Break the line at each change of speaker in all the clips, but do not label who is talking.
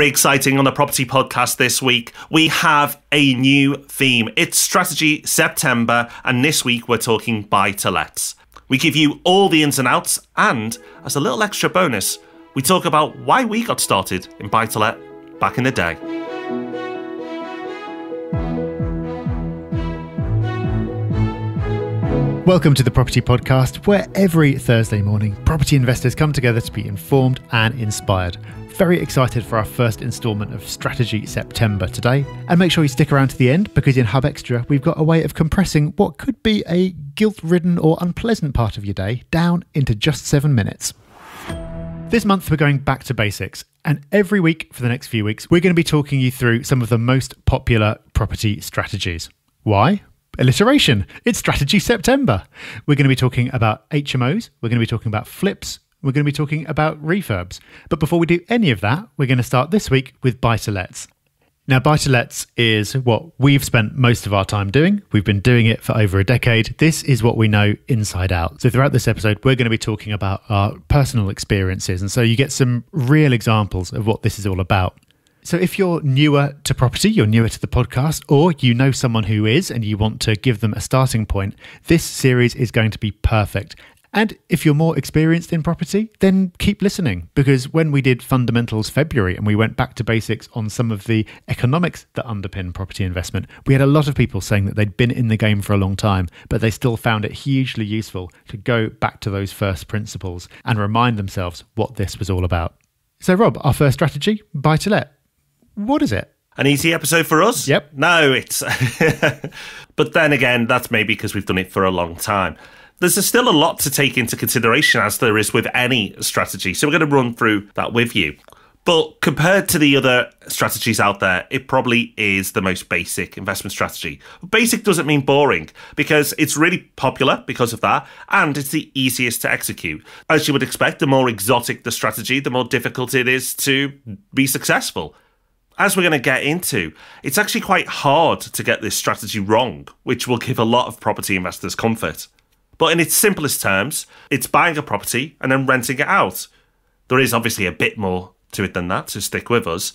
Very exciting on the property podcast this week. We have a new theme. It's Strategy September, and this week we're talking buy-to-lets. We give you all the ins and outs, and as a little extra bonus, we talk about why we got started in buy-to-let back in the day.
Welcome to the Property Podcast, where every Thursday morning, property investors come together to be informed and inspired. Very excited for our first instalment of Strategy September today. And make sure you stick around to the end, because in Hub Extra, we've got a way of compressing what could be a guilt-ridden or unpleasant part of your day down into just 7 minutes. This month, we're going back to basics. And every week for the next few weeks, we're going to be talking you through some of the most popular property strategies. Why? Alliteration. It's Strategy September. We're going to be talking about HMOs. We're going to be talking about flips. We're going to be talking about refurbs. But before we do any of that, we're going to start this week with buy-to-lets. Now, buy-to-lets is what we've spent most of our time doing. We've been doing it for over a decade. This is what we know inside out. So throughout this episode, we're going to be talking about our personal experiences. And so you get some real examples of what this is all about. So if you're newer to property, you're newer to the podcast, or you know someone who is and you want to give them a starting point, this series is going to be perfect. And if you're more experienced in property, then keep listening, because when we did Fundamentals February and we went back to basics on some of the economics that underpin property investment, we had a lot of people saying that they'd been in the game for a long time, but they still found it hugely useful to go back to those first principles and remind themselves what this was all about. So Rob, our first strategy, buy-to-let. What is it?
An easy episode for us?
Yep.
No, it's... But then again, that's maybe because we've done it for a long time. There's still a lot to take into consideration, as there is with any strategy. So we're going to run through that with you. But compared to the other strategies out there, it probably is the most basic investment strategy. Basic doesn't mean boring, because it's really popular because of that, and it's the easiest to execute. As you would expect, the more exotic the strategy, the more difficult it is to be successful. As we're going to get into, it's actually quite hard to get this strategy wrong, which will give a lot of property investors comfort. But in its simplest terms, it's buying a property and then renting it out. There is obviously a bit more to it than that, so stick with us.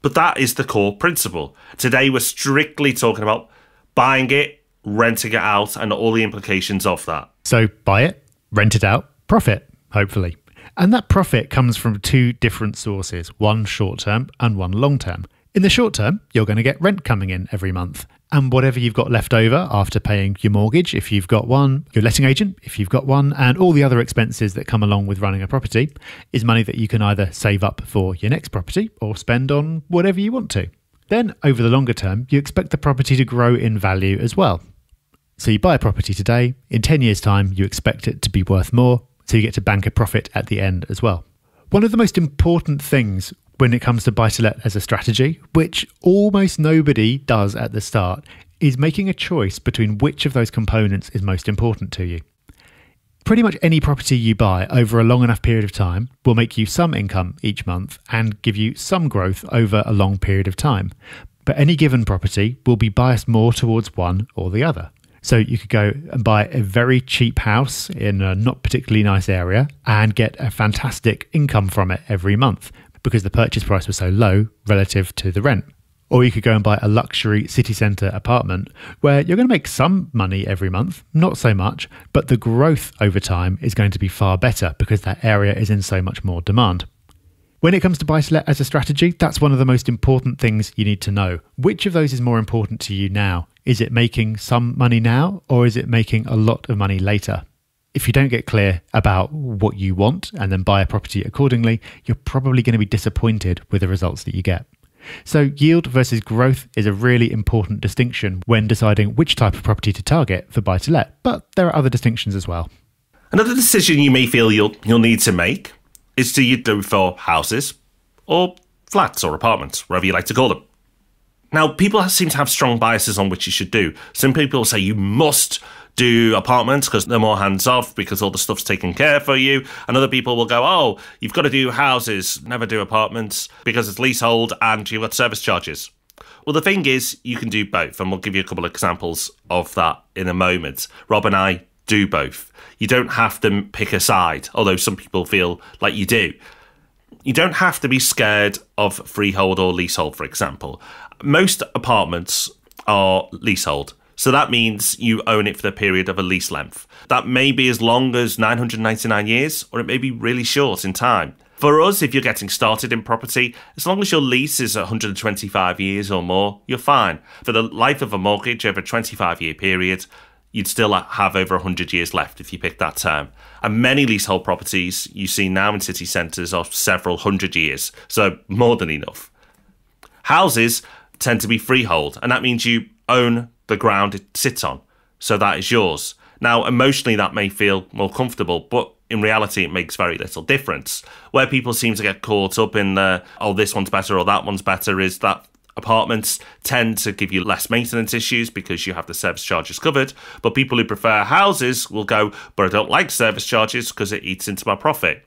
But that is the core principle. Today, we're strictly talking about buying it, renting it out, and all the implications of that.
So buy it, rent it out, profit, hopefully. And that profit comes from two different sources, one short-term and one long-term. In the short term, you're going to get rent coming in every month. And whatever you've got left over after paying your mortgage, if you've got one, your letting agent, if you've got one, and all the other expenses that come along with running a property, is money that you can either save up for your next property or spend on whatever you want to. Then, over the longer term, you expect the property to grow in value as well. So you buy a property today, in 10 years' time, you expect it to be worth more, so you get to bank a profit at the end as well. One of the most important things when it comes to buy-to-let as a strategy, which almost nobody does at the start, is making a choice between which of those components is most important to you. Pretty much any property you buy over a long enough period of time will make you some income each month and give you some growth over a long period of time. But any given property will be biased more towards one or the other. So you could go and buy a very cheap house in a not particularly nice area and get a fantastic income from it every month because the purchase price was so low relative to the rent. Or you could go and buy a luxury city centre apartment where you're going to make some money every month, not so much, but the growth over time is going to be far better because that area is in so much more demand. When it comes to buy-to-let as a strategy, that's one of the most important things you need to know. Which of those is more important to you now? Is it making some money now, or is it making a lot of money later? If you don't get clear about what you want and then buy a property accordingly, you're probably going to be disappointed with the results that you get. So yield versus growth is a really important distinction when deciding which type of property to target for buy-to-let, but there are other distinctions as well.
Another decision you may feel you'll need to make is do you go for houses or flats or apartments, whatever you like to call them. Now, people seem to have strong biases on which you should do. Some people say you must do apartments because they're more hands-off because all the stuff's taken care for you. And other people will go, oh, you've got to do houses, never do apartments because it's leasehold and you've got service charges. Well, the thing is, you can do both, and we'll give you a couple of examples of that in a moment. Rob and I do both. You don't have to pick a side, although some people feel like you do. You don't have to be scared of freehold or leasehold, for example. Most apartments are leasehold. So that means you own it for the period of a lease length. That may be as long as 999 years, or it may be really short in time. For us, if you're getting started in property, as long as your lease is 125 years or more, you're fine. For the life of a mortgage over a 25-year period, you'd still have over 100 years left if you pick that term. And many leasehold properties you see now in city centres are several hundred years, so more than enough. Houses tend to be freehold, and that means you own the ground it sits on, so that is yours. Now, emotionally, that may feel more comfortable, but in reality, it makes very little difference. Where people seem to get caught up in this one's better or that one's better, is that apartments tend to give you less maintenance issues because you have the service charges covered. But people who prefer houses will go, but I don't like service charges because it eats into my profit.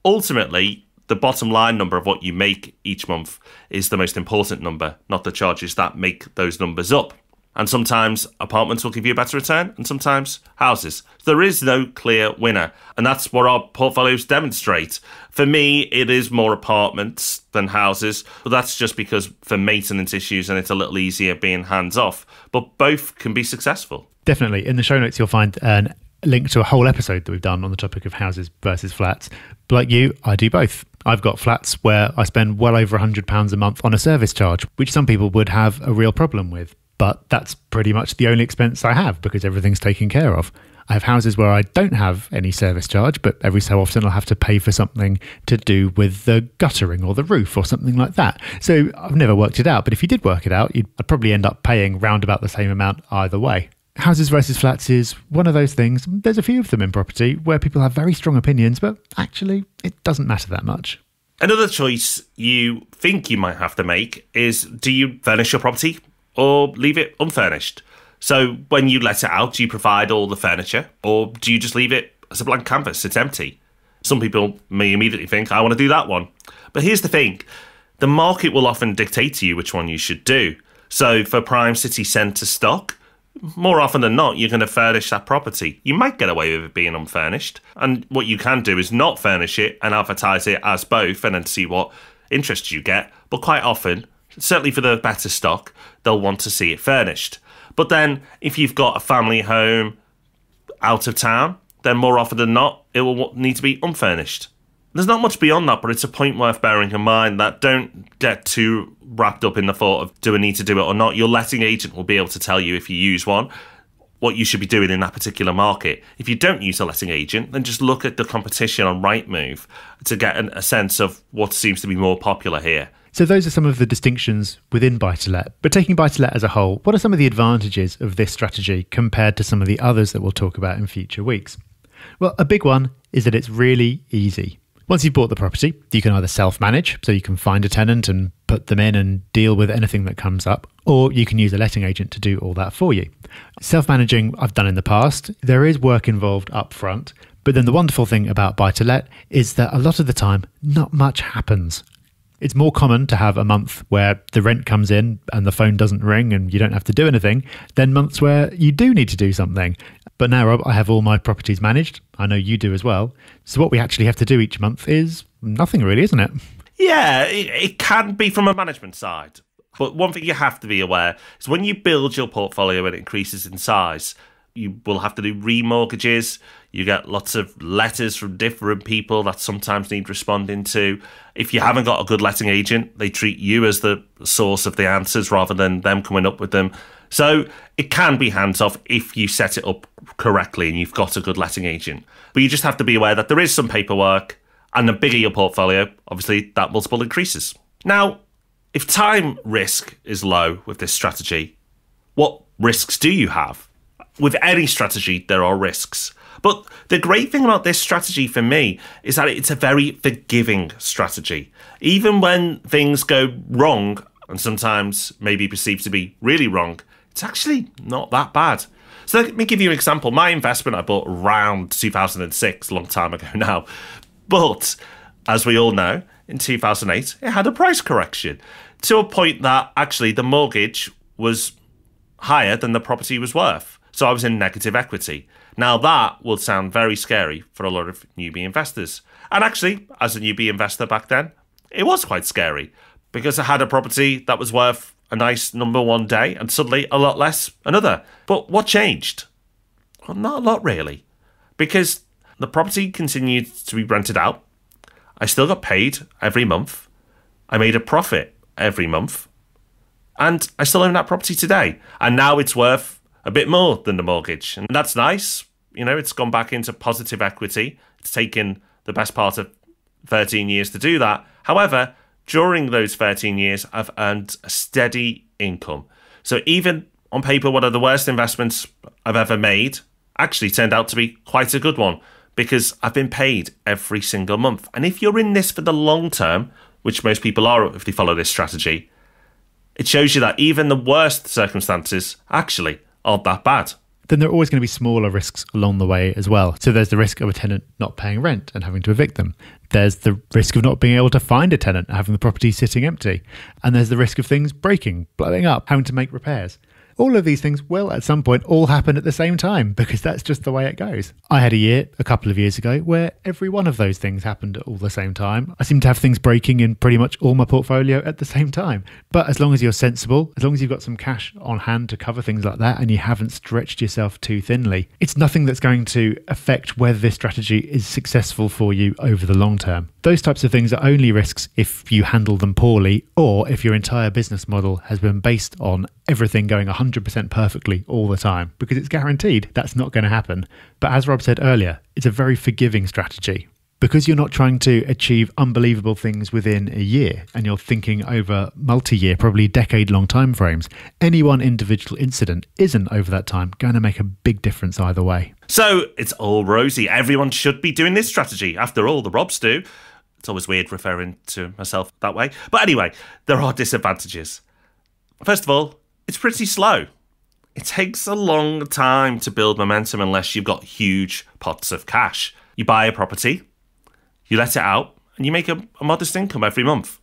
Ultimately, the bottom line number of what you make each month is the most important number, not the charges that make those numbers up. And sometimes apartments will give you a better return, and sometimes houses. There is no clear winner, and that's what our portfolios demonstrate. For me, it is more apartments than houses, but that's just because for maintenance issues and it's a little easier being hands-off. But both can be successful.
Definitely. In the show notes, you'll find a link to a whole episode that we've done on the topic of houses versus flats. But like you, I do both. I've got flats where I spend well over £100 a month on a service charge, which some people would have a real problem with. But that's pretty much the only expense I have because everything's taken care of. I have houses where I don't have any service charge, but every so often I'll have to pay for something to do with the guttering or the roof or something like that. So I've never worked it out, but if you did work it out, I'd probably end up paying round about the same amount either way. Houses versus flats is one of those things. There's a few of them in property where people have very strong opinions, but actually it doesn't matter that much.
Another choice you think you might have to make is, do you furnish your property or leave it unfurnished? So when you let it out, do you provide all the furniture, or do you just leave it as a blank canvas? It's empty. Some people may immediately think, I want to do that one. But here's the thing. The market will often dictate to you which one you should do. So for prime city centre stock, more often than not, you're going to furnish that property. You might get away with it being unfurnished. And what you can do is not furnish it and advertise it as both and then see what interest you get. But quite often, certainly for the better stock, they'll want to see it furnished. But then if you've got a family home out of town, then more often than not, it will need to be unfurnished. There's not much beyond that, but it's a point worth bearing in mind that don't get too wrapped up in the thought of, do I need to do it or not? Your letting agent will be able to tell you, if you use one, what you should be doing in that particular market. If you don't use a letting agent, then just look at the competition on Rightmove to get a sense of what seems to be more popular here.
So those are some of the distinctions within buy-to-let. But taking buy-to-let as a whole, what are some of the advantages of this strategy compared to some of the others that we'll talk about in future weeks? Well, a big one is that it's really easy. Once you've bought the property, you can either self-manage, so you can find a tenant and put them in and deal with anything that comes up, or you can use a letting agent to do all that for you. Self-managing, I've done in the past. There is work involved up front, but then the wonderful thing about buy-to-let is that a lot of the time, not much happens. It's more common to have a month where the rent comes in and the phone doesn't ring and you don't have to do anything than months where you do need to do something. But now, Rob, I have all my properties managed. I know you do as well. So what we actually have to do each month is nothing really, isn't it?
Yeah, it can be from a management side. But one thing you have to be aware is when you build your portfolio and it increases in size, you will have to do remortgages. You get lots of letters from different people that sometimes need responding to. If you haven't got a good letting agent, they treat you as the source of the answers rather than them coming up with them. So it can be hands-off if you set it up correctly and you've got a good letting agent. But you just have to be aware that there is some paperwork, and the bigger your portfolio, obviously that multiple increases. Now, if time risk is low with this strategy, what risks do you have? With any strategy, there are risks. But the great thing about this strategy for me is that it's a very forgiving strategy. Even when things go wrong, and sometimes maybe perceived to be really wrong, it's actually not that bad. So let me give you an example. My investment I bought around 2006, a long time ago now. But as we all know, in 2008, it had a price correction to a point that actually the mortgage was higher than the property was worth. So I was in negative equity. Now that will sound very scary for a lot of newbie investors. And actually, as a newbie investor back then, it was quite scary because I had a property that was worth a nice number one day and suddenly a lot less another. But what changed? Well, not a lot really, because the property continued to be rented out. I still got paid every month. I made a profit every month. And I still own that property today. And now it's worth a bit more than the mortgage. And that's nice. You know, it's gone back into positive equity. It's taken the best part of 13 years to do that. However, during those 13 years, I've earned a steady income. So even on paper, one of the worst investments I've ever made actually turned out to be quite a good one because I've been paid every single month. And if you're in this for the long term, which most people are if they follow this strategy, it shows you that even the worst circumstances actually aren't that bad.
Then there are always going to be smaller risks along the way as well. So there's the risk of a tenant not paying rent and having to evict them. There's the risk of not being able to find a tenant and having the property sitting empty. And there's the risk of things breaking, blowing up, having to make repairs. All of these things will at some point all happen at the same time because that's just the way it goes. I had a year a couple of years ago where every one of those things happened at all the same time. I seem to have things breaking in pretty much all my portfolio at the same time. But as long as you're sensible, as long as you've got some cash on hand to cover things like that and you haven't stretched yourself too thinly, it's nothing that's going to affect whether this strategy is successful for you over the long term. Those types of things are only risks if you handle them poorly or if your entire business model has been based on everything going 100% perfectly all the time, because it's guaranteed that's not going to happen. But as Rob said earlier, it's a very forgiving strategy. Because you're not trying to achieve unbelievable things within a year and you're thinking over multi-year, probably decade-long timeframes, any one individual incident isn't over that time going to make a big difference either way.
So it's all rosy. Everyone should be doing this strategy. After all, the Robs do. It's always weird referring to myself that way. But anyway, there are disadvantages. First of all, it's pretty slow. It takes a long time to build momentum unless you've got huge pots of cash. You buy a property, you let it out, and you make a modest income every month.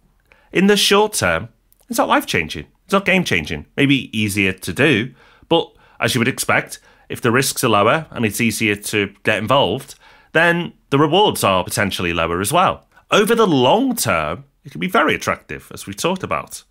In the short term, it's not life-changing. It's not game-changing. Maybe easier to do, but as you would expect, if the risks are lower and it's easier to get involved, then the rewards are potentially lower as well. Over the long term, it can be very attractive, as we talked about.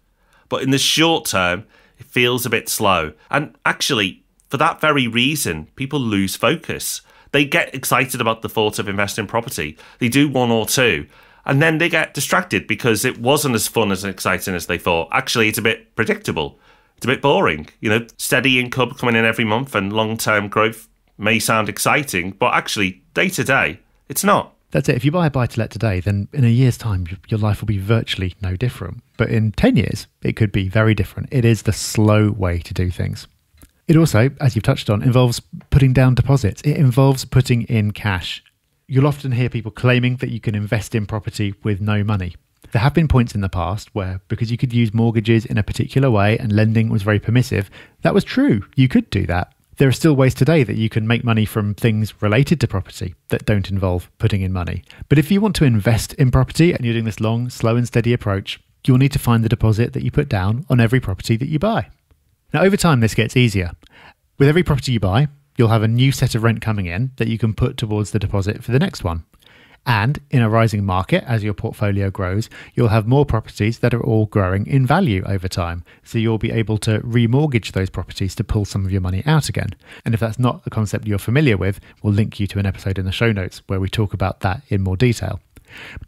But in the short term, it feels a bit slow. And actually, for that very reason, people lose focus. They get excited about the thought of investing in property. They do one or two, and then they get distracted because it wasn't as fun as exciting as they thought. Actually, it's a bit predictable. It's a bit boring. You know, steady income coming in every month and long-term growth may sound exciting, but actually, day to day, it's not.
That's it. If you buy a buy-to-let today, then in a year's time, your life will be virtually no different. But in 10 years, it could be very different. It is the slow way to do things. It also, as you've touched on, involves putting down deposits. It involves putting in cash. You'll often hear people claiming that you can invest in property with no money. There have been points in the past where, because you could use mortgages in a particular way and lending was very permissive, that was true. You could do that. There are still ways today that you can make money from things related to property that don't involve putting in money. But if you want to invest in property and you're doing this long, slow and steady approach, you'll need to find the deposit that you put down on every property that you buy. Now, over time, this gets easier. With every property you buy, you'll have a new set of rent coming in that you can put towards the deposit for the next one. And in a rising market, as your portfolio grows, you'll have more properties that are all growing in value over time. So you'll be able to remortgage those properties to pull some of your money out again. And if that's not a concept you're familiar with, we'll link you to an episode in the show notes where we talk about that in more detail.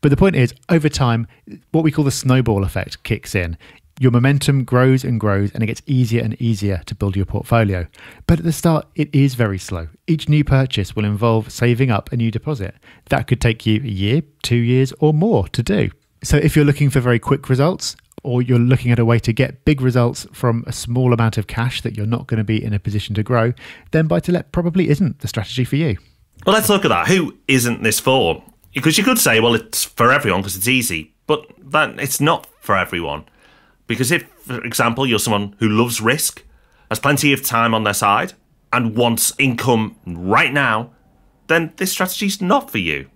But the point is, over time, what we call the snowball effect kicks in. Your momentum grows and grows, and it gets easier and easier to build your portfolio. But at the start, it is very slow. Each new purchase will involve saving up a new deposit. That could take you a year, 2 years, or more to do. So if you're looking for very quick results, or you're looking at a way to get big results from a small amount of cash that you're not going to be in a position to grow, then buy-to-let probably isn't the strategy for you.
Well, let's look at that. Who isn't this for? Because you could say, well, it's for everyone because it's easy, but that it's not for everyone. Because if, for example, you're someone who loves risk, has plenty of time on their side, and wants income right now, then this strategy's not for you.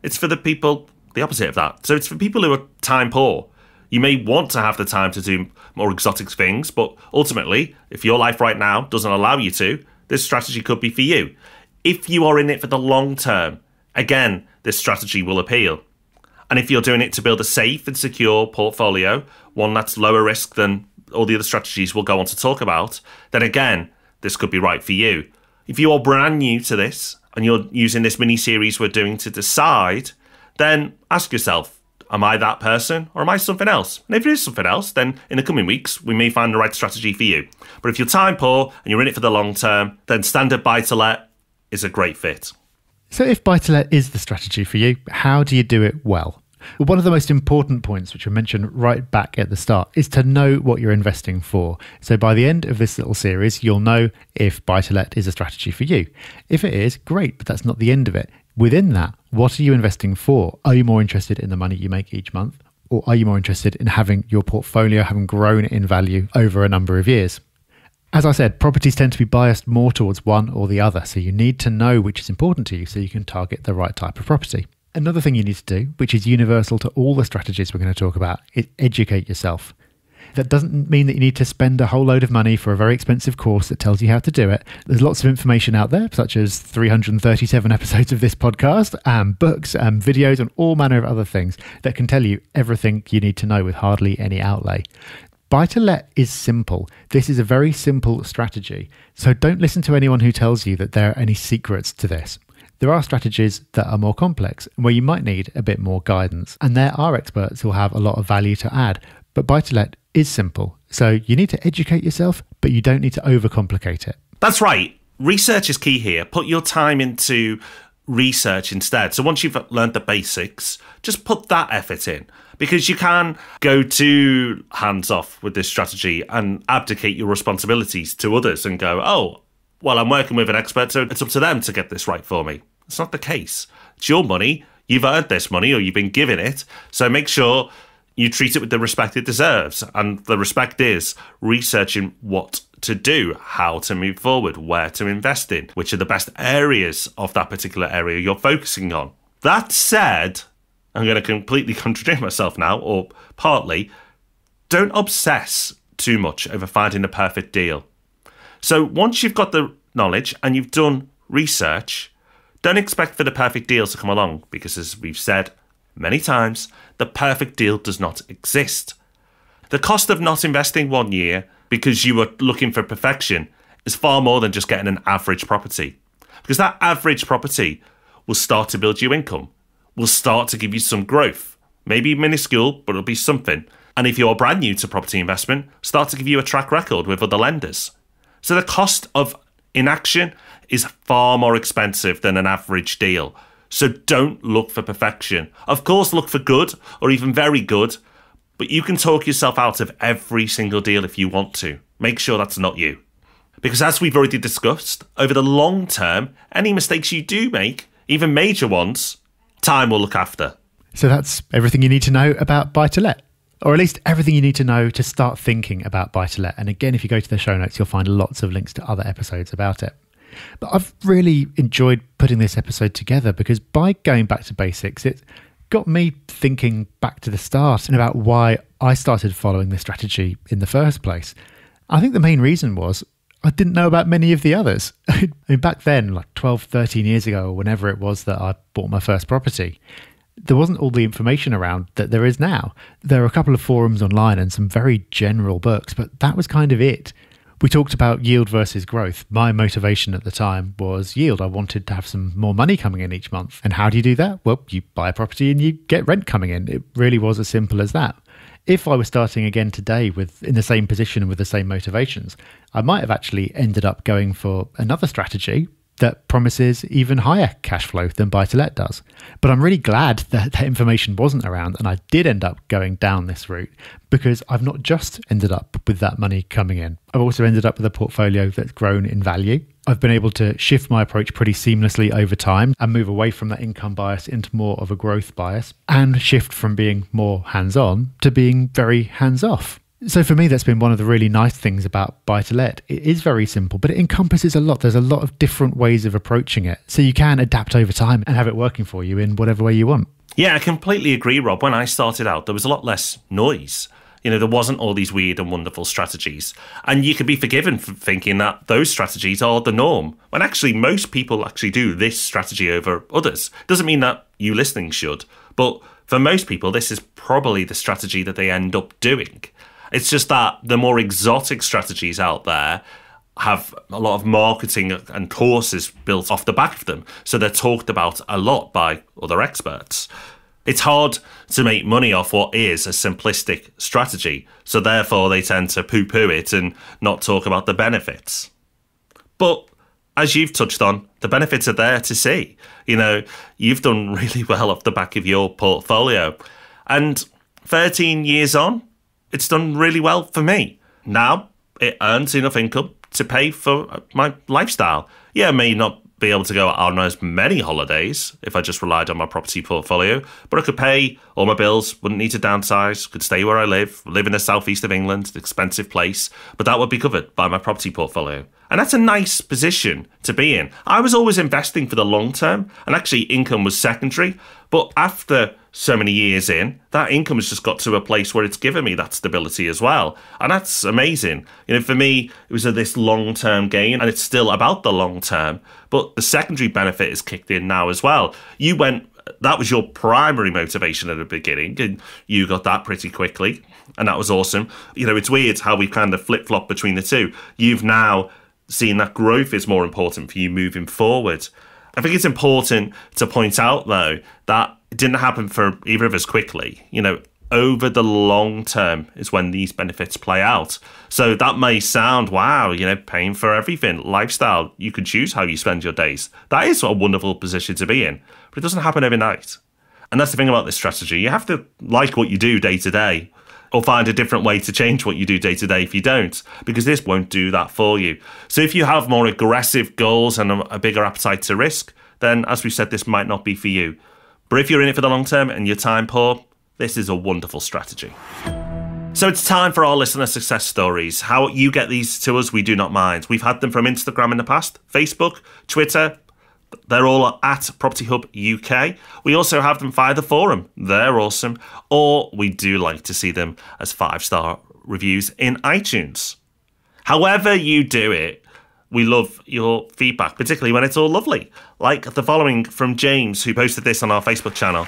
It's for the people, the opposite of that. So it's for people who are time poor. You may want to have the time to do more exotic things, but ultimately, if your life right now doesn't allow you to, this strategy could be for you. If you are in it for the long term, again, this strategy will appeal. And if you're doing it to build a safe and secure portfolio, one that's lower risk than all the other strategies we'll go on to talk about, then again, this could be right for you. If you are brand new to this and you're using this mini-series we're doing to decide, then ask yourself, am I that person or am I something else? And if it is something else, then in the coming weeks, we may find the right strategy for you. But if you're time poor and you're in it for the long term, then standard buy-to-let is a great fit.
So if buy-to-let is the strategy for you, how do you do it well? Well, one of the most important points, which I mentioned right back at the start, is to know what you're investing for. So by the end of this little series, you'll know if buy-to-let is a strategy for you. If it is, great, but that's not the end of it. Within that, what are you investing for? Are you more interested in the money you make each month? Or are you more interested in having your portfolio having grown in value over a number of years? As I said, properties tend to be biased more towards one or the other, so you need to know which is important to you so you can target the right type of property. Another thing you need to do, which is universal to all the strategies we're going to talk about, is educate yourself. That doesn't mean that you need to spend a whole load of money for a very expensive course that tells you how to do it. There's lots of information out there, such as 337 episodes of this podcast, and books and videos and all manner of other things that can tell you everything you need to know with hardly any outlay. Buy-to-let is simple. This is a very simple strategy. So don't listen to anyone who tells you that there are any secrets to this. There are strategies that are more complex, where you might need a bit more guidance. And there are experts who'll have a lot of value to add. But buy-to-let is simple. So you need to educate yourself, but you don't need to overcomplicate it.
That's right. Research is key here. Put your time into research instead. So once you've learned the basics, just put that effort in. Because you can go too hands-off with this strategy and abdicate your responsibilities to others and go, oh, well, I'm working with an expert, so it's up to them to get this right for me. It's not the case. It's your money. You've earned this money or you've been given it. So make sure you treat it with the respect it deserves. And the respect is researching what to do, how to move forward, where to invest in, which are the best areas of that particular area you're focusing on. That said, I'm going to completely contradict myself now, or partly, don't obsess too much over finding the perfect deal. So once you've got the knowledge and you've done research, don't expect for the perfect deal to come along because, as we've said many times, the perfect deal does not exist. The cost of not investing 1 year because you were looking for perfection is far more than just getting an average property. Because that average property will start to build you income, will start to give you some growth, maybe minuscule, but it'll be something. And if you're brand new to property investment, start to give you a track record with other lenders. So the cost of inaction is far more expensive than an average deal. So don't look for perfection. Of course, look for good or even very good, but you can talk yourself out of every single deal if you want to. Make sure that's not you. Because as we've already discussed, over the long term, any mistakes you do make, even major ones, time will look after.
So that's everything you need to know about buy-to-let. Or at least everything you need to know to start thinking about buy-to-let. And again, if you go to the show notes, you'll find lots of links to other episodes about it. But I've really enjoyed putting this episode together because by going back to basics, it got me thinking back to the start and about why I started following this strategy in the first place. I think the main reason was I didn't know about many of the others. I mean, back then, like 12, 13 years ago, or whenever it was that I bought my first property, there wasn't all the information around that there is now. There are a couple of forums online and some very general books, but that was kind of it. We talked about yield versus growth. My motivation at the time was yield. I wanted to have some more money coming in each month. And how do you do that? Well, you buy a property and you get rent coming in. It really was as simple as that. If I was starting again today in the same position and with the same motivations, I might have actually ended up going for another strategy that promises even higher cash flow than buy-to-let does. But I'm really glad that that information wasn't around and I did end up going down this route because I've not just ended up with that money coming in. I've also ended up with a portfolio that's grown in value. I've been able to shift my approach pretty seamlessly over time and move away from that income bias into more of a growth bias and shift from being more hands-on to being very hands-off. So for me, that's been one of the really nice things about buy-to-let. It is very simple, but it encompasses a lot. There's a lot of different ways of approaching it. So you can adapt over time and have it working for you in whatever way you want.
Yeah, I completely agree, Rob. When I started out, there was a lot less noise. There wasn't all these weird and wonderful strategies. And you can be forgiven for thinking that those strategies are the norm, when actually most people actually do this strategy over others. Doesn't mean that you listening should, but for most people, this is probably the strategy that they end up doing. It's just that the more exotic strategies out there have a lot of marketing and courses built off the back of them. So they're talked about a lot by other experts. It's hard to make money off what is a simplistic strategy. So therefore they tend to poo-poo it and not talk about the benefits. But as you've touched on, the benefits are there to see. You've done really well off the back of your portfolio. And 13 years on, it's done really well for me. Now, it earns enough income to pay for my lifestyle. Yeah, I may not be able to go on as many holidays if I just relied on my property portfolio, but I could pay all my bills, wouldn't need to downsize, could stay where I live in the southeast of England, an expensive place, but that would be covered by my property portfolio. And that's a nice position to be in. I was always investing for the long term, and actually income was secondary, but after so many years in, that income has just got to a place where it's given me that stability as well. And that's amazing. For me, it was this long-term gain, and it's still about the long term, but the secondary benefit is kicked in now as well. That was your primary motivation at the beginning, and you got that pretty quickly, and that was awesome. It's weird how we kind of flip-flop between the two. You've now seen that growth is more important for you moving forward. I think it's important to point out, though, that it didn't happen for either of us quickly. Over the long term is when these benefits play out. So that may sound, wow, paying for everything, lifestyle, you can choose how you spend your days. That is a wonderful position to be in, but it doesn't happen overnight. And that's the thing about this strategy. You have to like what you do day to day, or find a different way to change what you do day to day if you don't, because this won't do that for you. So if you have more aggressive goals and a bigger appetite to risk, then as we said, this might not be for you. But if you're in it for the long term and you're time poor, this is a wonderful strategy. So it's time for our listener success stories. How you get these to us, we do not mind. We've had them from Instagram in the past, Facebook, Twitter. They're all at Property Hub UK. We also have them via the forum. They're awesome. Or we do like to see them as 5-star reviews in iTunes. However you do it, we love your feedback, particularly when it's all lovely. Like the following from James, who posted this on our Facebook channel.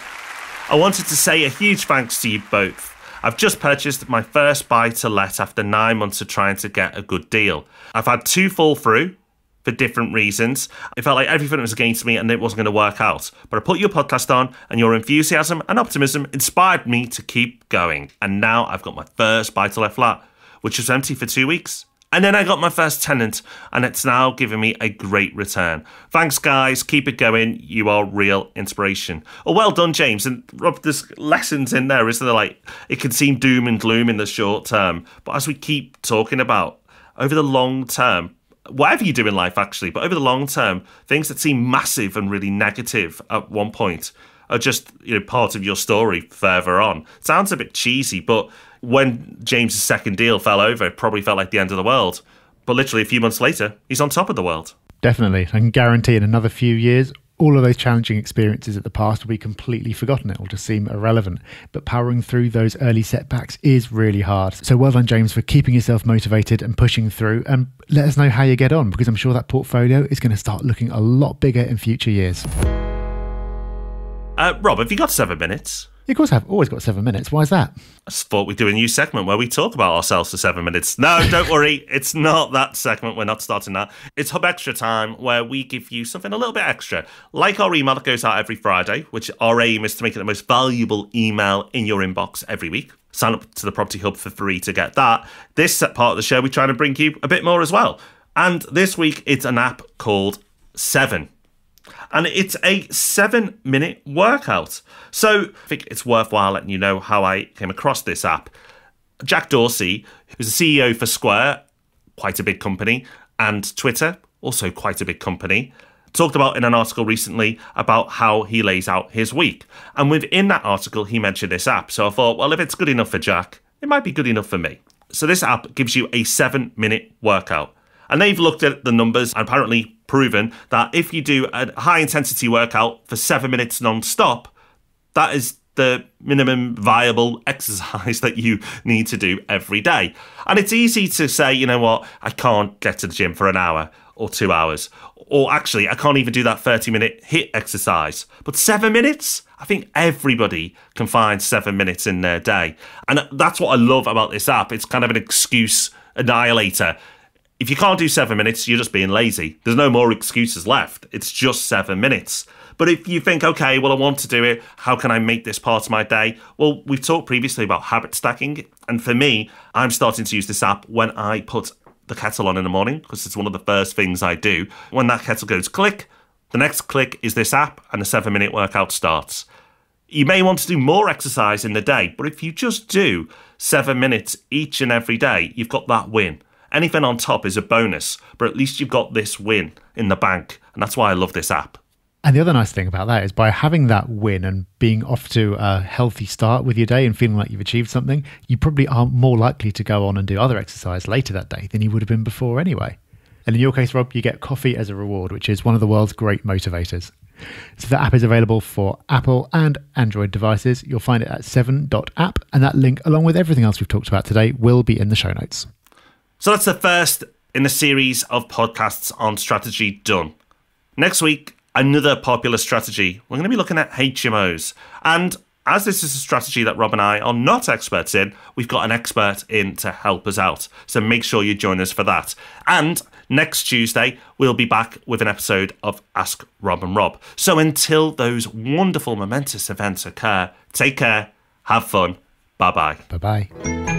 I wanted to say a huge thanks to you both. I've just purchased my first buy-to-let after 9 months of trying to get a good deal. I've had 2 fall through for different reasons. It felt like everything was against me and it wasn't going to work out. But I put your podcast on and your enthusiasm and optimism inspired me to keep going. And now I've got my first buy-to-let flat, which was empty for 2 weeks. And then I got my first tenant, and it's now giving me a great return. Thanks, guys. Keep it going. You are real inspiration. Oh, well done, James. And Rob, there's lessons in there, isn't there? Like, it can seem doom and gloom in the short term, but as we keep talking about, over the long term, whatever you do in life, actually, but over the long term, things that seem massive and really negative at one point are just, part of your story further on. Sounds a bit cheesy, but when James's second deal fell over, it probably felt like the end of the world. But literally a few months later, he's on top of the world.
Definitely. I can guarantee in another few years, all of those challenging experiences at the past will be completely forgotten. It will just seem irrelevant. But powering through those early setbacks is really hard. So well done, James, for keeping yourself motivated and pushing through. And let us know how you get on, because I'm sure that portfolio is going to start looking a lot bigger in future years.
Rob, have you got 7 minutes?
Of course, I've always got 7 minutes. Why is that?
I thought we'd do a new segment where we talk about ourselves for 7 minutes. No, don't worry. It's not that segment. We're not starting that. It's Hub Extra time, where we give you something a little bit extra. Like our email that goes out every Friday, which our aim is to make it the most valuable email in your inbox every week. Sign up to the Property Hub for free to get that. This part of the show, we try to bring you a bit more as well. And this week, it's an app called 7. And it's a 7-minute workout. So I think it's worthwhile letting you know how I came across this app. Jack Dorsey, who's the CEO for Square, quite a big company, and Twitter, also quite a big company, talked about in an article recently about how he lays out his week. And within that article, he mentioned this app. So I thought, well, if it's good enough for Jack, it might be good enough for me. So this app gives you a 7-minute workout. And they've looked at the numbers and apparently proven that if you do a high-intensity workout for 7 minutes non-stop, that is the minimum viable exercise that you need to do every day. And it's easy to say, you know what, I can't get to the gym for an hour or 2 hours. Or actually, I can't even do that 30-minute HIIT exercise. But 7 minutes? I think everybody can find 7 minutes in their day. And that's what I love about this app. It's kind of an excuse annihilator. If you can't do 7 minutes, you're just being lazy. There's no more excuses left. It's just 7 minutes. But if you think, okay, well, I want to do it, how can I make this part of my day? Well, we've talked previously about habit stacking. And for me, I'm starting to use this app when I put the kettle on in the morning, because it's one of the first things I do. When that kettle goes click, the next click is this app and a 7-minute workout starts. You may want to do more exercise in the day, but if you just do 7 minutes each and every day, you've got that win. Anything on top is a bonus, but at least you've got this win in the bank. And that's why I love this app.
And the other nice thing about that is by having that win and being off to a healthy start with your day and feeling like you've achieved something, you probably are more likely to go on and do other exercise later that day than you would have been before anyway. And in your case, Rob, you get coffee as a reward, which is one of the world's great motivators. So the app is available for Apple and Android devices. You'll find it at 7.app, and that link, along with everything else we've talked about today, will be in the show notes.
So that's the first in a series of podcasts on strategy done. Next week, another popular strategy. We're going to be looking at HMOs. And as this is a strategy that Rob and I are not experts in, we've got an expert in to help us out. So make sure you join us for that. And next Tuesday, we'll be back with an episode of Ask Rob and Rob. So until those wonderful, momentous events occur, take care, have fun, bye-bye.
Bye-bye.